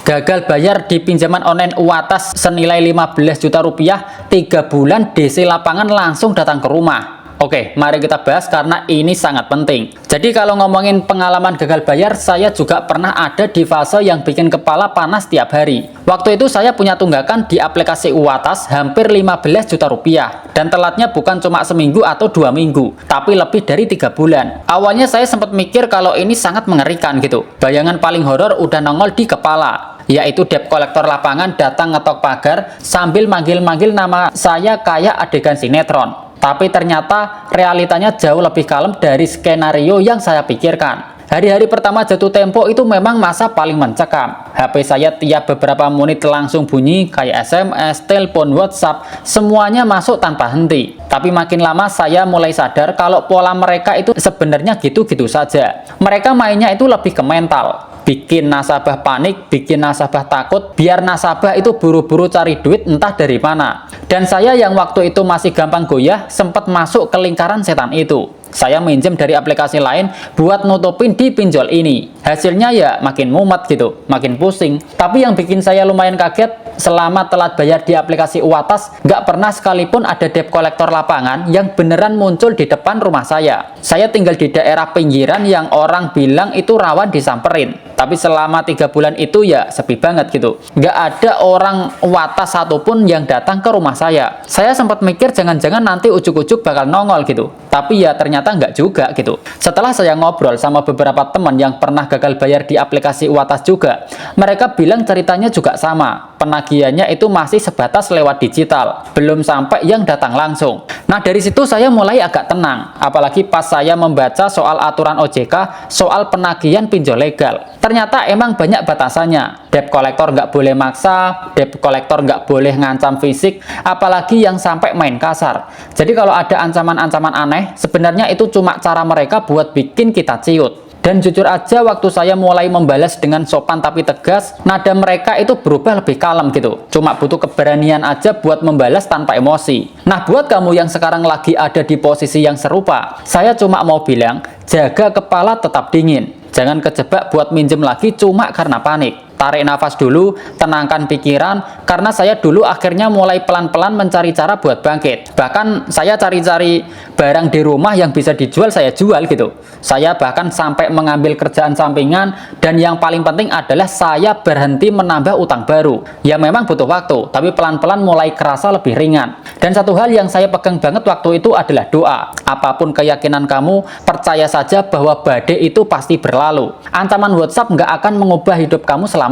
Gagal bayar di pinjaman online UATAS senilai 15 juta rupiah, 3 bulan DC lapangan langsung datang ke rumah. Oke, mari kita bahas karena ini sangat penting. Jadi kalau ngomongin pengalaman gagal bayar, saya juga pernah ada di fase yang bikin kepala panas tiap hari. Waktu itu saya punya tunggakan di aplikasi UATAS hampir 15 juta rupiah. Dan telatnya bukan cuma seminggu atau 2 minggu, tapi lebih dari 3 bulan. Awalnya saya sempat mikir kalau ini sangat mengerikan gitu. Bayangan paling horor udah nongol di kepala, yaitu debt collector lapangan datang ngetok pagar sambil manggil-manggil nama saya kayak adegan sinetron. Tapi ternyata realitanya jauh lebih kalem dari skenario yang saya pikirkan. Hari-hari pertama jatuh tempo itu memang masa paling mencekam. HP saya tiap beberapa menit langsung bunyi kayak SMS, telepon, WhatsApp, semuanya masuk tanpa henti. Tapi makin lama saya mulai sadar kalau pola mereka itu sebenarnya gitu-gitu saja. Mereka mainnya itu lebih ke mental. Bikin nasabah panik, bikin nasabah takut, biar nasabah itu buru-buru cari duit entah dari mana. Dan saya yang waktu itu masih gampang goyah, sempat masuk ke lingkaran setan itu. Saya minjem dari aplikasi lain buat nutupin di pinjol ini. Hasilnya ya makin mumet gitu, makin pusing. Tapi yang bikin saya lumayan kaget, selama telat bayar di aplikasi UATAS, nggak pernah sekalipun ada debt collector lapangan yang beneran muncul di depan rumah saya. Saya tinggal di daerah pinggiran yang orang bilang itu rawan disamperin. Tapi selama 3 bulan itu ya sepi banget gitu. Nggak ada orang UATAS satupun yang datang ke rumah saya. Saya sempat mikir jangan-jangan nanti ujuk-ujuk bakal nongol gitu. Tapi ya ternyata nggak juga gitu. Setelah saya ngobrol sama beberapa teman yang pernah gagal bayar di aplikasi UATAS juga, mereka bilang ceritanya juga sama. Penagihannya itu masih sebatas lewat digital, belum sampai yang datang langsung. Nah dari situ saya mulai agak tenang, apalagi pas saya membaca soal aturan OJK soal penagihan pinjol legal. Ternyata emang banyak batasannya. Debt collector nggak boleh maksa, debt collector nggak boleh ngancam fisik, apalagi yang sampai main kasar. Jadi kalau ada ancaman-ancaman aneh, sebenarnya itu cuma cara mereka buat bikin kita ciut. Dan jujur aja waktu saya mulai membalas dengan sopan tapi tegas, nada mereka itu berubah lebih kalem gitu. Cuma butuh keberanian aja buat membalas tanpa emosi. Nah buat kamu yang sekarang lagi ada di posisi yang serupa, saya cuma mau bilang, jaga kepala tetap dingin. Jangan kejebak buat minjem lagi cuma karena panik. Tarik nafas dulu, tenangkan pikiran, karena saya dulu akhirnya mulai pelan-pelan mencari cara buat bangkit. Bahkan saya cari-cari barang di rumah yang bisa dijual, saya jual gitu. Saya bahkan sampai mengambil kerjaan sampingan, dan yang paling penting adalah saya berhenti menambah utang baru. Ya memang butuh waktu, tapi pelan-pelan mulai kerasa lebih ringan. Dan satu hal yang saya pegang banget waktu itu adalah doa. Apapun keyakinan kamu, percaya saja bahwa badai itu pasti berlalu. Ancaman WhatsApp nggak akan mengubah hidup kamu selamanya.